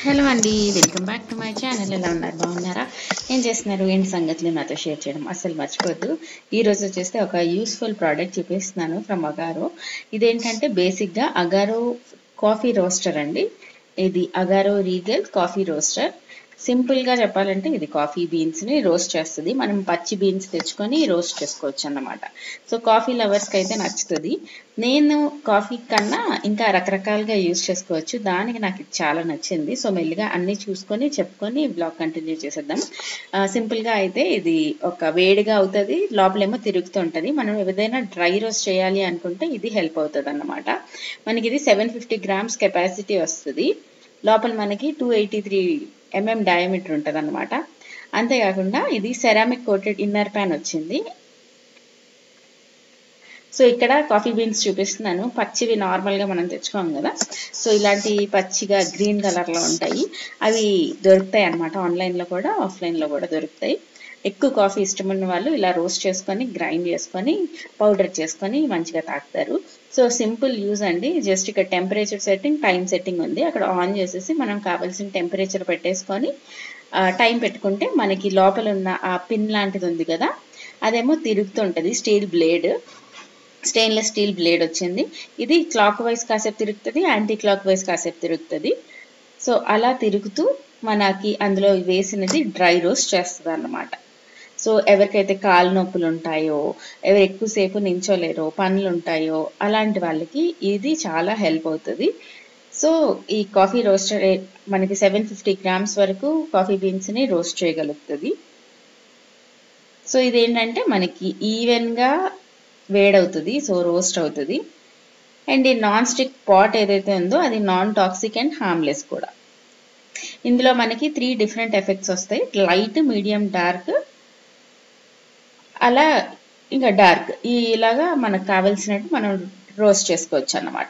Hello అండి, welcome back to my channel. ఎలా ఉన్నారు? బాగున్నారా? ఏం చేస్తున్నారు? ఏంటి సంగతులు నాతో షేర్ చేయడం అస్సలు మర్చిపోద్దు. ఈ రోజు వచ్చేస్తే ఒక యూస్ఫుల్ ప్రోడక్ట్ చూపిస్తున్నాను ఫ్రమ్ అగారో. ఇదేంటంటే బేసిక్గా అగారో కాఫీ రోస్టర్ అండి. ఇది అగారో రీగల్ కాఫీ రోస్టర్. సింపుల్గా చెప్పాలంటే ఇది కాఫీ బీన్స్ని రోస్ట్ చేస్తుంది. మనం పచ్చి బీన్స్ తెచ్చుకొని రోస్ట్ చేసుకోవచ్చు అన్నమాట. సో కాఫీ లవర్స్కి అయితే నచ్చుతుంది. నేను కాఫీ కన్నా ఇంకా రకరకాలుగా యూజ్ చేసుకోవచ్చు. దానికి నాకు ఇది చాలా నచ్చింది. సో మెల్లిగా అన్నీ చూసుకొని చెప్పుకొని బ్లాగ్ కంటిన్యూ చేసేద్దాం. సింపుల్గా అయితే ఇది ఒక వేడిగా అవుతుంది, లోపలేమో తిరుగుతూ ఉంటుంది. మనం ఏదైనా డ్రై రోస్ట్ చేయాలి అనుకుంటే ఇది హెల్ప్ అవుతుంది అన్నమాట. మనకి ఇది 750 grams కెపాసిటీ వస్తుంది. లోపల మనకి 283 mm డయామీటర్ ఉంటుంది అన్నమాట. అంతేకాకుండా ఇది సెరామిక్ కోటెడ్ ఇన్నర్ ప్యాన్ వచ్చింది. సో ఇక్కడ కాఫీ బీన్స్ చూపిస్తున్నాను. పచ్చివి నార్మల్గా మనం తెచ్చుకోం కదా, సో ఇలాంటి పచ్చిగా గ్రీన్ కలర్లో ఉంటాయి. అవి దొరుకుతాయి అన్నమాట. ఆన్లైన్లో కూడా ఆఫ్లైన్లో కూడా దొరుకుతాయి. ఎక్కువ కాఫీ ఇష్టం ఉన్న వాళ్ళు ఇలా రోస్ట్ చేసుకొని గ్రైండ్ చేసుకొని పౌడర్ చేసుకొని మంచిగా తాగుతారు. సో సింపుల్ యూజ్ అండి. జస్ట్ ఇక్కడ టెంపరేచర్ సెట్టింగ్, టైం సెట్టింగ్ ఉంది. అక్కడ ఆన్ చేసేసి మనం కావాల్సిన టెంపరేచర్ పెట్టేసుకొని టైం పెట్టుకుంటే మనకి లోపల ఉన్న ఆ పిన్ లాంటిది ఉంది కదా, అదేమో తిరుగుతుంటుంది. స్టెయిన్లెస్ స్టీల్ బ్లేడ్ వచ్చింది. ఇది క్లాక్ వైజ్ కాసేపు తిరుగుతుంది, యాంటీ క్లాక్ వైజ్ కాసేపు తిరుగుతుంది. సో అలా తిరుగుతూ మనకి అందులో వేసినది డ్రై రోస్ట్ చేస్తుంది అన్నమాట. సో ఎవరికైతే కాలు నొప్పులు ఉంటాయో, ఎవరు ఎక్కువసేపు నించోలేరో, పనులు ఉంటాయో అలాంటి వాళ్ళకి ఇది చాలా హెల్ప్ అవుతుంది. సో ఈ కాఫీ రోస్టర్ మనకి 750 grams వరకు కాఫీ బీన్స్ని రోస్ట్ చేయగలుగుతుంది. సో ఇదేంటంటే మనకి ఈవెన్గా వేడవుతుంది, సో రోస్ట్ అవుతుంది. అండ్ ఈ నాన్ స్టిక్ పాట్ ఏదైతే ఉందో అది నాన్ టాక్సిక్ అండ్ హార్మ్లెస్ కూడా. ఇందులో మనకి 3 డిఫరెంట్ ఎఫెక్ట్స్ వస్తాయి: లైట్, మీడియం, డార్క్, అలా ఇంకా డార్క్. ఇలాగా మనకు కావాల్సినట్టు మనం రోస్ట్ చేసుకోవచ్చు అన్నమాట.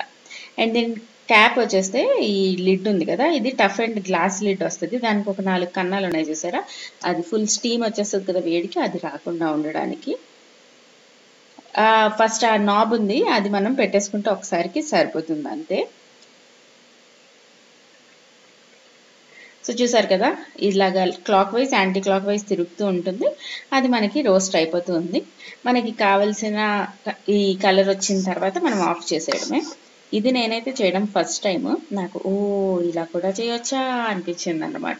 అండ్ దీని క్యాప్ వచ్చేస్తే ఈ లిడ్ ఉంది కదా, ఇది టఫ్ అండ్ గ్లాస్ లిడ్ వస్తుంది. దానికి ఒక 4 కన్నాలు ఉన్నాయి చూసారా, అది ఫుల్ స్టీమ్ వచ్చేస్తుంది కదా వేడికి, అది రాకుండా ఉండడానికి. ఫస్ట్ ఆ నాబ్ ఉంది, అది మనం పెట్టేసుకుంటే ఒకసారికి సరిపోతుంది అంతే. సో చూసారు కదా, ఇలాగా clock wise anti clock wise తిరుగుతూ ఉంటుంది. అది మనకి రోస్ట్ అయిపోతుంది. మనకి కావలసిన ఈ కలర్ వచ్చిన తర్వాత మనం ఆఫ్ చేసేయడమే. ఇది నేనైతే చేయడం ఫస్ట్ టైం. నాకు ఇలా కూడా చేయొచ్చా అనిపించింది అన్నమాట.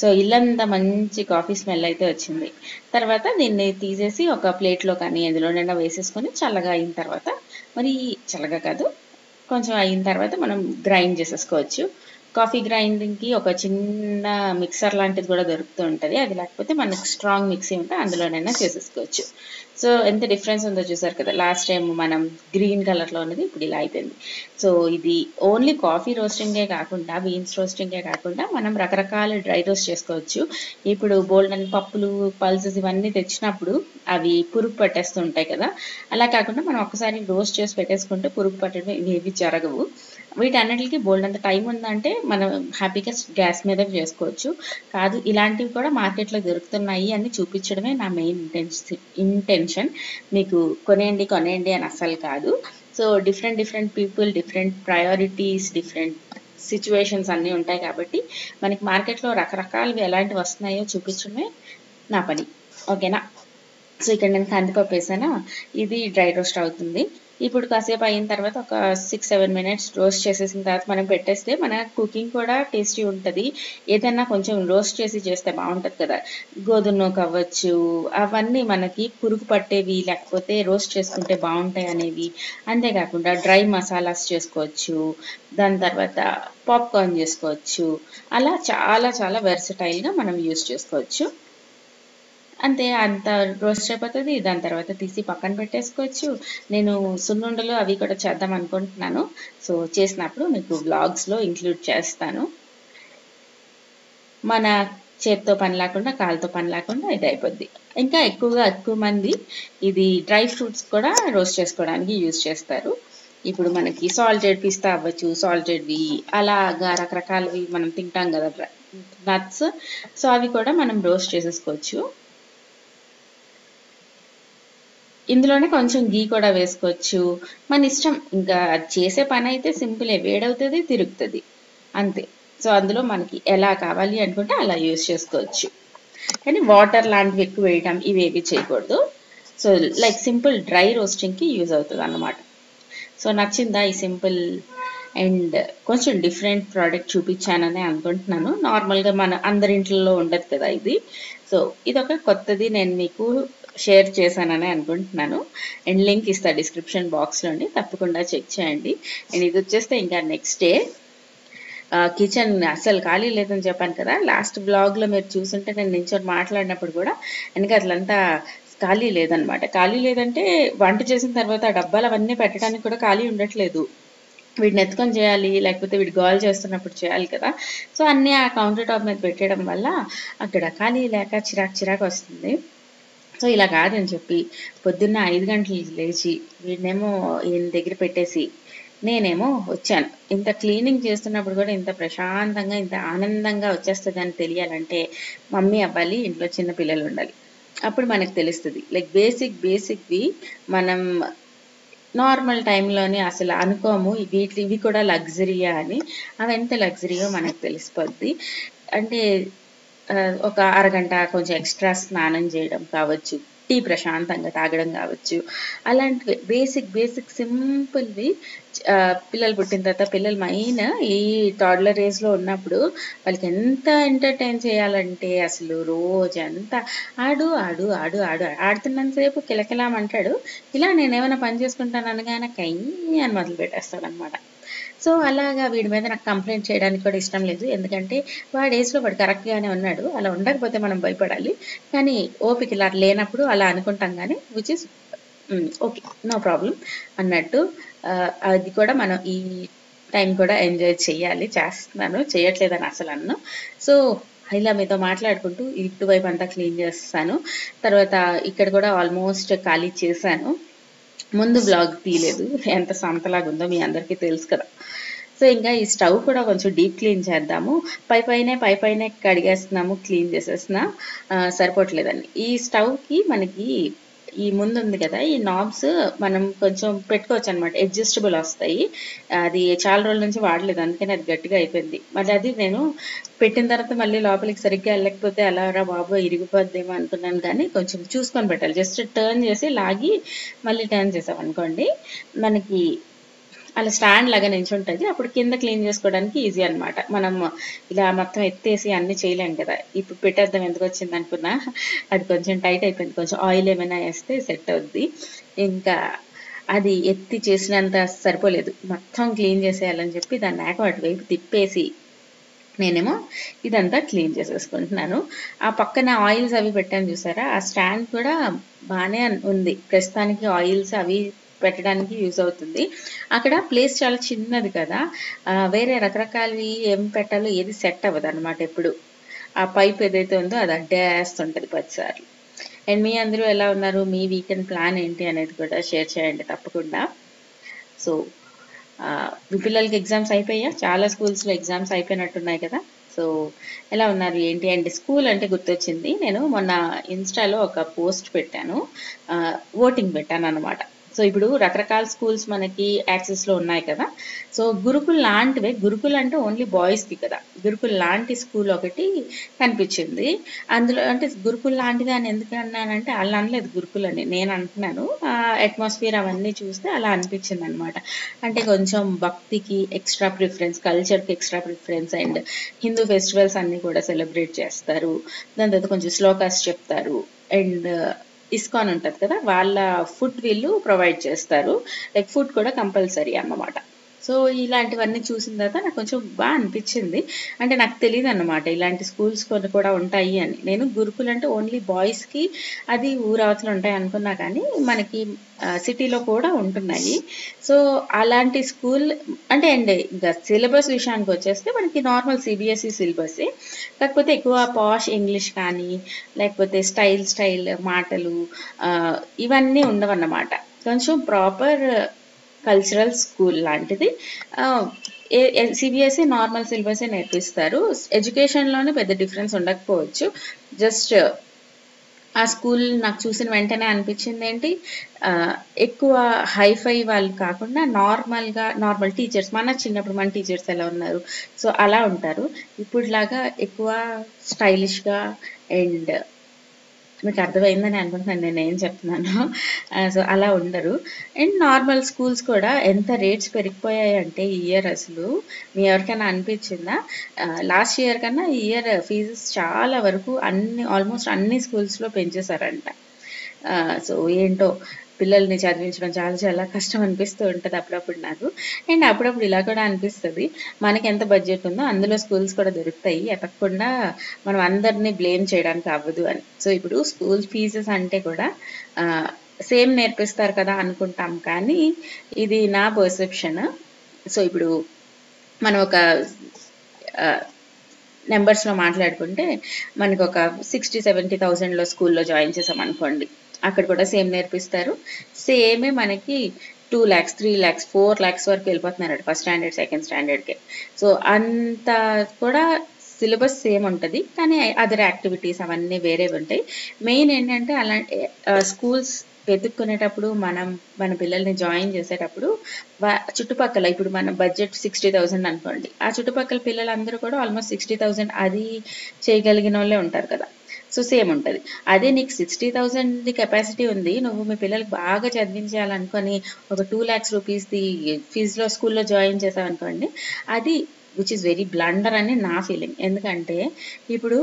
సో ఇల్లంతా మంచి కాఫీ స్మెల్ అయితే వచ్చింది. తర్వాత దీన్ని తీసేసి ఒక ప్లేట్లో కానీ ఎందులోనైనా వేసేసుకొని చల్లగా అయిన తర్వాత, మరి చల్లగా కాదు, కొంచెం అయిన తర్వాత మనం గ్రైండ్ చేసేసుకోవచ్చు. కాఫీ గ్రైండింగ్కి ఒక చిన్న మిక్సర్ లాంటిది కూడా దొరుకుతూ ఉంటుంది. అది లేకపోతే మనకు స్ట్రాంగ్ మిక్సీ ఉంటే అందులోనైనా చేసేసుకోవచ్చు. సో ఎంత డిఫరెన్స్ ఉందో చూసారు కదా. లాస్ట్ టైం మనం గ్రీన్ కలర్లో ఉన్నది ఇప్పుడు ఇలా అయిపోయింది. సో ఇది ఓన్లీ కాఫీ రోస్టింగే కాకుండా, బీన్స్ రోస్టింగే కాకుండా మనం రకరకాల డ్రై రోస్ట్ చేసుకోవచ్చు. ఇప్పుడు బోల్డ్ అని పప్పులు, పల్సెస్ ఇవన్నీ తెచ్చినప్పుడు అవి పురుగు పట్టేస్తూ ఉంటాయి కదా, అలా కాకుండా మనం ఒక్కసారి రోస్ట్ చేసి పెట్టేసుకుంటే పురుగు పట్టడం ఇవేవి జరగవు. వీటన్నిటికి బోల్డ్ అంత టైం ఉందంటే మనం హ్యాపీగా గ్యాస్ మీద చేసుకోవచ్చు. కాదు, ఇలాంటివి కూడా మార్కెట్లో దొరుకుతున్నాయి అని చూపించడమే నా మెయిన్ ఇంటెన్షన్. మీకు కొనేయండి అని అస్సలు కాదు. So different people, different priorities, different situations అన్నీ ఉంటాయి కాబట్టి మనకి మార్కెట్లో రకరకాలవి ఎలాంటివి వస్తున్నాయో చూపించడమే నా పని. ఓకేనా? సో ఇక్కడ నేను కందిపప్పు వేసానా, ఇది డ్రై రోస్ట్ అవుతుంది. ఇప్పుడు కాసేపు అయిన తర్వాత ఒక 6-7 minutes రోస్ట్ చేసేసిన తర్వాత మనం పెట్టేస్తే మన కుకింగ్ కూడా టేస్టీ ఉంటుంది. ఏదైనా కొంచెం రోస్ట్ చేస్తే బాగుంటుంది కదా. గోధుమ నూక అవ్వచ్చు, అవన్నీ మనకి పురుగు పట్టేవి లేకపోతే రోస్ట్ చేసుకుంటే బాగుంటాయి అనేవి. అంతేకాకుండా డ్రై మసాలాస్ చేసుకోవచ్చు, దాని తర్వాత పాప్కార్న్ చేసుకోవచ్చు. అలా చాలా చాలా వెర్సటైల్గా మనం యూజ్ చేసుకోవచ్చు. అంతే, అంత రోస్ట్ అయిపోతుంది. దాని తర్వాత తీసి పక్కన పెట్టేసుకోవచ్చు. నేను సున్నుండలు అవి కూడా చేద్దాం అనుకుంటున్నాను. సో చేసినప్పుడు మీకు బ్లాగ్స్లో ఇంక్లూడ్ చేస్తాను. మన చేతితో పని లేకుండా, కాలుతో పని లేకుండా ఇది అయిపోద్ది. ఇంకా ఎక్కువ మంది ఇది డ్రై ఫ్రూట్స్ కూడా రోస్ట్ చేసుకోవడానికి యూజ్ చేస్తారు. ఇప్పుడు మనకి సాల్టెడ్ పిస్తా అవ్వచ్చు, సాల్టెడ్వి అలాగా రకరకాలవి మనం తింటాం కదా నట్స్. సో అవి కూడా మనం రోస్ట్ చేసేసుకోవచ్చు. ఇందులోనే కొంచెం గీ కూడా వేసుకోవచ్చు, మన ఇష్టం. ఇంకా చేసే పని అయితే సింపులే, వేడవుతుంది, తిరుగుతుంది, అంతే. సో అందులో మనకి ఎలా కావాలి అనుకుంటే అలా యూజ్ చేసుకోవచ్చు. కానీ వాటర్ లాంటివి ఎక్కువ వేయడం ఇవేవి చేయకూడదు. సో లైక్ సింపుల్ డ్రై రోస్టింగ్కి యూజ్ అవుతుంది అన్నమాట. సో నచ్చిందా ఈ సింపుల్ అండ్ కొంచెం డిఫరెంట్ ప్రోడక్ట్ చూపించానని అనుకుంటున్నాను. నార్మల్గా మన అందరింట్లో ఉండదు కదా ఇది. సో ఇదొక కొత్తది నేను మీకు షేర్ చేశానని అనుకుంటున్నాను. అండ్ లింక్ ఇస్తా డిస్క్రిప్షన్ బాక్స్లోని, తప్పకుండా చెక్ చేయండి. అండ్ ఇది వచ్చేస్తే ఇంకా నెక్స్ట్ డే కిచెన్ అసలు ఖాళీ లేదని చెప్పాను కదా. లాస్ట్ బ్లాగ్లో మీరు చూసుంటే నేను నించొని మాట్లాడినప్పుడు కూడా వెనక అట్లంతా ఖాళీ లేదనమాట. ఖాళీ లేదంటే వంట చేసిన తర్వాత ఆ డబ్బాలు అవన్నీ పెట్టడానికి కూడా ఖాళీ ఉండట్లేదు. వీటిని ఎత్తుకొని చేయాలి, లేకపోతే వీడి గోల్ చేస్తున్నప్పుడు చేయాలి కదా. సో అన్నీ ఆ కౌంటర్ టాప్ మీద పెట్టడం వల్ల అక్కడ ఖాళీ లేక చిరాకు వస్తుంది. సో ఇలా కాదని చెప్పి పొద్దున్న 5 గంటలకు లేచి వీడినేమో ఈయన దగ్గర పెట్టేసి నేనేమో వచ్చాను. ఇంత క్లీనింగ్ చేస్తున్నప్పుడు కూడా ఇంత ప్రశాంతంగా ఇంత ఆనందంగా వచ్చేస్తుంది అని తెలియాలంటే మమ్మీ అవ్వాలి, ఇంట్లో చిన్న పిల్లలు ఉండాలి. అప్పుడు మనకు తెలుస్తుంది. లైక్ బేసిక్వి మనం నార్మల్ టైంలోనే అసలు అనుకోము ఇవి కూడా లగ్జరీయా అని. అవి ఎంత లగ్జరీయో మనకు తెలిసిపోద్ది. అంటే ఒక అరగంట కొంచెం ఎక్స్ట్రా స్నానం చేయడం కావచ్చు, టీ ప్రశాంతంగా తాగడం కావచ్చు, అలాంటివి బేసిక్ సింపుల్వి. పిల్లలు పుట్టిన తర్వాత పిల్లలు మెయిన్ ఈ టాడ్లర్ ఏజ్లో ఉన్నప్పుడు వాళ్ళకి ఎంత ఎంటర్టైన్ చేయాలంటే అసలు రోజంతా ఆడుతున్నంతసేపు కిలకిలామంటాడు. ఇలా నేనేమైనా పని చేసుకుంటాను అనగానే కయ్యి అని మొదలు పెట్టేస్తాడు అనమాట. సో అలాగా వీడి మీద నాకు కంప్లైంట్ చేయడానికి కూడా ఇష్టం లేదు. ఎందుకంటే వాడి ఏజ్లో వాడు కరెక్ట్గానే ఉన్నాడు. అలా ఉండకపోతే మనం భయపడాలి. కానీ ఓపిక ఇలా లేనప్పుడు అలా అనుకుంటాం కానీ which is okay, no problem అన్నట్టు. అది కూడా మనం ఈ టైం కూడా ఎంజాయ్ చేయాలి. చేస్తున్నాను, చేయట్లేదని అసలు అన్ను. సో ఇలా మీతో మాట్లాడుకుంటూ ఇటువైపు అంతా క్లీన్ చేస్తాను. తర్వాత ఇక్కడ కూడా ఆల్మోస్ట్ ఖాళీ చేశాను. ముందు బ్లాగ్ తీయలేదు, ఎంత సంతలాగా ఉందో మీ అందరికీ తెలుసు కదా. సో ఇంకా ఈ స్టవ్ కూడా కొంచెం డీప్ క్లీన్ చేద్దాము. పైపైనే కడిగేస్తున్నాము, క్లీన్ చేసేస్తున్నా, సరిపోవట్లేదండి. ఈ స్టవ్కి మనకి ఈ ముందు ఉంది కదా, ఈ నాబ్స్ మనం కొంచెం పెట్టుకోవచ్చు అనమాట, అడ్జస్టబుల్ వస్తాయి. అది చాలా రోజుల నుంచి వాడలేదు, అందుకని అది గట్టిగా అయిపోయింది. మళ్ళీ అది నేను పెట్టిన తర్వాత మళ్ళీ లోపలికి సరిగ్గా వెళ్ళకపోతే ఎలా రా బాబు ఇరిగిపోద్దేమో అనుకున్నాను. కానీ కొంచెం చూసుకొని పెట్టాలి. జస్ట్ టర్న్ చేసి లాగి మళ్ళీ టర్న్ చేసాం అనుకోండి, మనకి అలా స్టాండ్ లాగా నించుంటుంది. అప్పుడు కింద క్లీన్ చేసుకోవడానికి ఈజీ అనమాట. మనం ఇలా మొత్తం ఎత్తేసి అన్ని చేయలేం కదా. ఇప్పుడు పెట్టేద్దాం ఎందుకు వచ్చింది అనుకున్నా, అది కొంచెం టైట్ అయిపోయింది. కొంచెం ఆయిల్ ఏమైనా వేస్తే సెట్ అవుద్ది. ఇంకా అది ఎత్తి చేసినంత సరిపోలేదు, మొత్తం క్లీన్ చేసేయాలని చెప్పి దాన్ని అటువైపు తిప్పేసి నేనేమో ఇదంతా క్లీన్ చేసేసుకుంటున్నాను. ఆ పక్కన ఆయిల్స్ అవి పెట్టాను చూసారా, ఆ స్టాండ్ కూడా బాగానే ఉంది ప్రస్తుతానికి. ఆయిల్స్ అవి పెట్టడానికి యూజ్ అవుతుంది. అక్కడ ప్లేస్ చాలా చిన్నది కదా, వేరే రకరకాలవి ఏం పెట్టాలో ఏది సెట్ అవ్వదు అనమాట. ఎప్పుడు ఆ పైప్ ఏదైతే ఉందో అది అడ్డేస్తుంటుంది 10 సార్లు. అండ్ మీ అందరూ ఎలా ఉన్నారు, మీ వీకెండ్ ప్లాన్ ఏంటి అనేది కూడా షేర్ చేయండి తప్పకుండా. సో మీ పిల్లలకి ఎగ్జామ్స్ అయిపోయా? చాలా స్కూల్స్లో ఎగ్జామ్స్ అయిపోయినట్టున్నాయి కదా. సో ఎలా ఉన్నారు ఏంటి? అండ్ స్కూల్ అంటే గుర్తొచ్చింది, నేను మొన్న ఇన్స్టాలో ఒక పోస్ట్ పెట్టాను, ఓటింగ్ పెట్టాను అనమాట. సో ఇప్పుడు రకరకాల స్కూల్స్ మనకి యాక్సెస్లో ఉన్నాయి కదా. సో గురుకుల్ లాంటివే, గురుకుల్ అంటే ఓన్లీ బాయ్స్కి కదా, గురుకుల్ లాంటి స్కూల్ ఒకటి కనిపించింది. అందులో అంటే గురుకుల్ లాంటిది అని ఎందుకు అన్నానంటే వాళ్ళు అనలేదు గురుకుల్ అని, నేను అంటున్నాను. అట్మాస్ఫియర్ అవన్నీ చూస్తే అలా అనిపించింది అనమాట. అంటే కొంచెం భక్తికి ఎక్స్ట్రా ప్రిఫరెన్స్, కల్చర్కి extra preference, and Hindu festivals అన్నీ కూడా సెలబ్రేట్ చేస్తారు. దాని తర్వాత కొంచెం శ్లోకాస్ చెప్తారు. అండ్ ఇస్కాన్ ఉంటుంది కదా, వాళ్ళ ఫుడ్ వీళ్ళు ప్రొవైడ్ చేస్తారు. లైక్ ఫుడ్ కూడా కంపల్సరీ అన్నమాట. సో ఇలాంటివన్నీ చూసిన తర్వాత నాకు కొంచెం బాగా అనిపించింది. అంటే నాకు తెలియదు అన్నమాట ఇలాంటి స్కూల్స్ కొన్ని కూడా ఉంటాయి అని. నేను గురుకుల్ అంటే ఓన్లీ బాయ్స్కి అది ఊరవతలు ఉంటాయి అనుకున్నా, కానీ మనకి సిటీలో కూడా ఉంటున్నాయి. సో అలాంటి స్కూల్ అంటే అండ్ ఇంకా సిలబస్ విషయానికి వచ్చేస్తే మనకి నార్మల్ సిబిఎస్ఈ సిలబస్, కాకపోతే ఎక్కువ పాష్ ఇంగ్లీష్ కానీ లేకపోతే స్టైల్ మాటలు ఇవన్నీ ఉండవన్నమాట. కొంచెం ప్రాపర్ కల్చరల్ స్కూల్ లాంటిది. సిబిఎస్ఈ నార్మల్ సిలబసే నేర్పిస్తారు. ఎడ్యుకేషన్లోనే పెద్ద డిఫరెన్స్ ఉండకపోవచ్చు, జస్ట్ ఆ స్కూల్ నాకు చూసిన వెంటనే అనిపించింది ఏంటి, ఎక్కువ హైఫై వాళ్ళు కాకుండా నార్మల్ టీచర్స్, మన చిన్నప్పుడు మన టీచర్స్ ఎలా ఉన్నారు సో అలా ఉంటారు. ఇప్పుడులాగా ఎక్కువ స్టైలిష్గా అండ్ మీకు అర్థమైందని అనుకుంటున్నాను నేను ఏం చెప్తున్నాను. సో అలా ఉండరు. అండ్ నార్మల్ స్కూల్స్ కూడా ఎంత రేట్స్ పెరిగిపోయాయి అంటే ఈ ఇయర్ అసలు మీ ఎవరికైనా అనిపించిందా? లాస్ట్ ఇయర్ కన్నా ఈ ఇయర్ ఫీజెస్ చాలా వరకు ఆల్మోస్ట్ అన్ని స్కూల్స్లో పెంచేశారంట. సో ఏంటో పిల్లల్ని చదివించడం చాలా చాలా కష్టం అనిపిస్తూ ఉంటుంది అప్పుడప్పుడు నాకు. అండ్ అప్పుడప్పుడు ఇలా కూడా అనిపిస్తుంది, మనకి ఎంత బడ్జెట్ ఉందో అందులో స్కూల్స్ కూడా దొరుకుతాయి, ఎతకకుండా మనం అందరినీ బ్లేమ్ చేయడానికి అవ్వదు అని. సో ఇప్పుడు స్కూల్ ఫీజెస్ అంటే కూడా సేమ్ నేర్పిస్తారు కదా అనుకుంటాం, కానీ ఇది నా పర్సెప్షన్. సో ఇప్పుడు మనం ఒక నెంబర్స్లో మాట్లాడుకుంటే మనకు ఒక 60-70,000లో స్కూల్లో జాయిన్ చేసాం అనుకోండి, అక్కడ కూడా సేమ్ నేర్పిస్తారు. సేమే మనకి 2 lakhs 3 lakhs 4 lakhs వరకు వెళ్ళిపోతున్నారు ఫస్ట్ స్టాండర్డ్ సెకండ్ స్టాండర్డ్కి. సో అంత కూడా సిలబస్ సేమ్ ఉంటుంది, కానీ అదర్ యాక్టివిటీస్ అవన్నీ వేరేవి ఉంటాయి. మెయిన్ ఏంటంటే అలాంటి స్కూల్స్ వెతుక్కునేటప్పుడు మన పిల్లల్ని జాయిన్ చేసేటప్పుడు చుట్టుపక్కల ఇప్పుడు మన బడ్జెట్ 60,000 అనుకోండి, ఆ చుట్టుపక్కల పిల్లలందరూ కూడా ఆల్మోస్ట్ 60,000 అది చేయగలిగిన వాళ్ళే ఉంటారు కదా. సో సేమ్ ఉంటుంది. అదే నీకు 60,000 కెపాసిటీ ఉంది, నువ్వు మీ పిల్లలకి బాగా చదివించాలనుకొని ఒక 2 lakhs రూపీస్ది ఫీజులో స్కూల్లో జాయిన్ చేసావు అనుకోండి, అది విచ్ ఇస్ వెరీ బ్లండర్ అని నా ఫీలింగ్. ఎందుకంటే ఇప్పుడు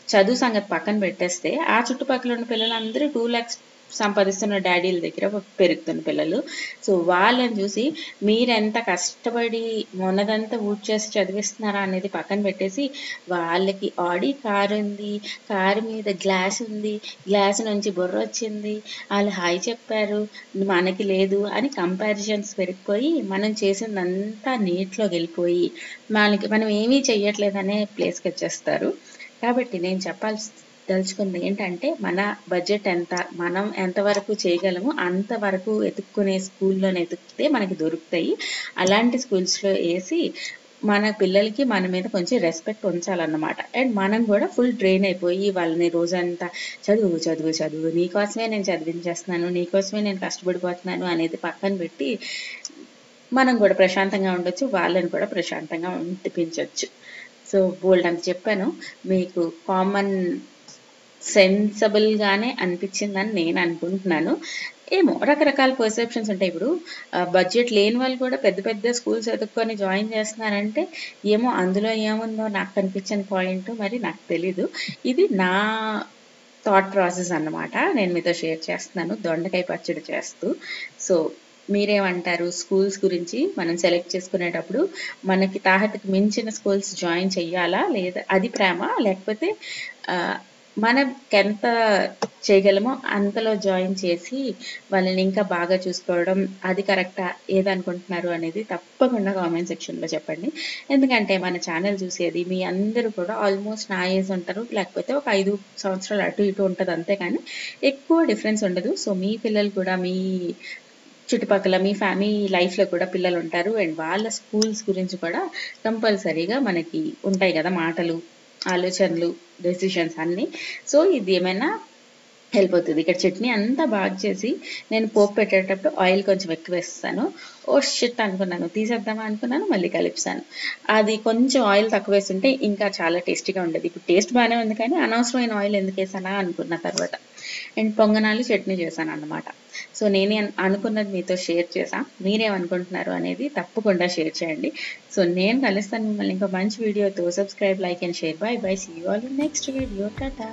చదువు సంగతి పక్కన పెట్టేస్తే ఆ చుట్టుపక్కల ఉన్న పిల్లలందరూ 2 lakhs సంపాదిస్తున్న డాడీల దగ్గర పెరుగుతున్న పిల్లలు. సో వాళ్ళని చూసి మీరెంత కష్టపడి మొన్నదంతా ఊడ్ చేసి చదివిస్తున్నారా అనేది పక్కన పెట్టేసి, వాళ్ళకి ఆడి కారు ఉంది, కారు మీద గ్లాస్ ఉంది, గ్లాస్ నుంచి బుర్ర వచ్చింది, వాళ్ళు హాయ్ చెప్పారు మనకి లేదు అని కంపారిజన్స్ పెరిగిపోయి మనం చేసిందంతా నీటిలోకి వెళ్ళిపోయి మనం ఏమీ చెయ్యట్లేదనే ప్లేస్కి వచ్చేస్తారు. కాబట్టి నేను దలుచుకుంది ఏంటంటే, మన బడ్జెట్ ఎంత, మనం ఎంతవరకు చేయగలము అంతవరకు ఎతుక్కునే స్కూల్లోనే ఎతుక్కితే మనకి దొరుకుతాయి. అలాంటి స్కూల్స్లో వేసి మన పిల్లలకి మన మీద కొంచెం రెస్పెక్ట్ ఉంచాలన్నమాట. అండ్ మనం కూడా ఫుల్ డ్రైన్ అయిపోయి వాళ్ళని రోజంతా చదువు చదువు చదువు నీకోసమే నేను చదివించేస్తున్నాను, నీకోసమే నేను కష్టపడిపోతున్నాను అనేది పక్కన పెట్టి మనం కూడా ప్రశాంతంగా ఉండొచ్చు, వాళ్ళని కూడా ప్రశాంతంగా ఉండిపించవచ్చు. సో బోల్డ్ అంత చెప్పాను, మీకు కామన్ సెన్సబుల్గానే అనిపించిందని నేను అనుకుంటున్నాను. ఏమో రకరకాల పర్సెప్షన్స్ ఉంటాయి. ఇప్పుడు బడ్జెట్ లేని వాళ్ళు కూడా పెద్ద పెద్ద స్కూల్స్ ఎదుక్కొని జాయిన్ చేస్తున్నారంటే ఏమో అందులో ఏముందో నాకు కనిపించిన పాయింట్ మరి నాకు తెలీదు. ఇది నా థాట్ ప్రాసెస్ అన్నమాట, నేను మీతో షేర్ చేస్తున్నాను దొండకాయ పచ్చడి చేస్తూ. సో మీరేమంటారు? స్కూల్స్ గురించి మనం సెలెక్ట్ చేసుకునేటప్పుడు మనకి తాహతకి మించిన స్కూల్స్ జాయిన్ చెయ్యాలా, లేదా అది ప్రేమ, లేకపోతే మనకెంత చేయగలమో అంతలో జాయిన్ చేసి వాళ్ళని ఇంకా బాగా చూసుకోవడం అది కరెక్టా, ఏదనుకుంటున్నారు అనేది తప్పకుండా కామెంట్ సెక్షన్లో చెప్పండి. ఎందుకంటే మన ఛానల్ చూసేది మీ అందరూ కూడా ఆల్మోస్ట్ నా ఏజ్ ఉంటారు, లేకపోతే ఒక 5 సంవత్సరాలు అటు ఇటు ఉంటుంది, అంతేకాని ఎక్కువ డిఫరెన్స్ ఉండదు. సో మీ పిల్లలు కూడా మీ చుట్టుపక్కల మీ ఫ్యామిలీ లైఫ్లో కూడా పిల్లలు ఉంటారు, అండ్ వాళ్ళ స్కూల్స్ గురించి కూడా కంపల్సరీగా మనకి ఉంటాయి కదా మాటలు, ఆలోచనలు, డెసిషన్స్ అన్నీ. సో ఇది ఏమైనా హెల్ప్ అవుతుంది. ఇక్కడ చట్నీ అంతా బాగా చేసి నేను పోపు పెట్టేటప్పుడు ఆయిల్ కొంచెం ఎక్కువ వేస్తాను. ఓ షిట్ అనుకున్నాను, తీసేద్దామా అనుకున్నాను, మళ్ళీ కలిపిస్తాను. అది కొంచెం ఆయిల్ తక్కువ వేస్తుంటే ఇంకా చాలా టేస్టీగా ఉండేది. ఇప్పుడు టేస్ట్ బాగానే ఉంది, కానీ అనవసరమైన ఆయిల్ ఎందుకు వేసానా అనుకున్న తర్వాత. అండ్ పొంగనాలు చట్నీ చేశాను అన్నమాట. సో నేనే అనుకున్నది మీతో షేర్ చేసా, మీరేమనుకుంటున్నారు అనేది తప్పకుండా షేర్ చేయండి. సో నేను కలుస్తాను మిమ్మల్ని ఇంకో మంచి వీడియోతో. Subscribe, like and share. Bye bye, see you all in next video. Tata.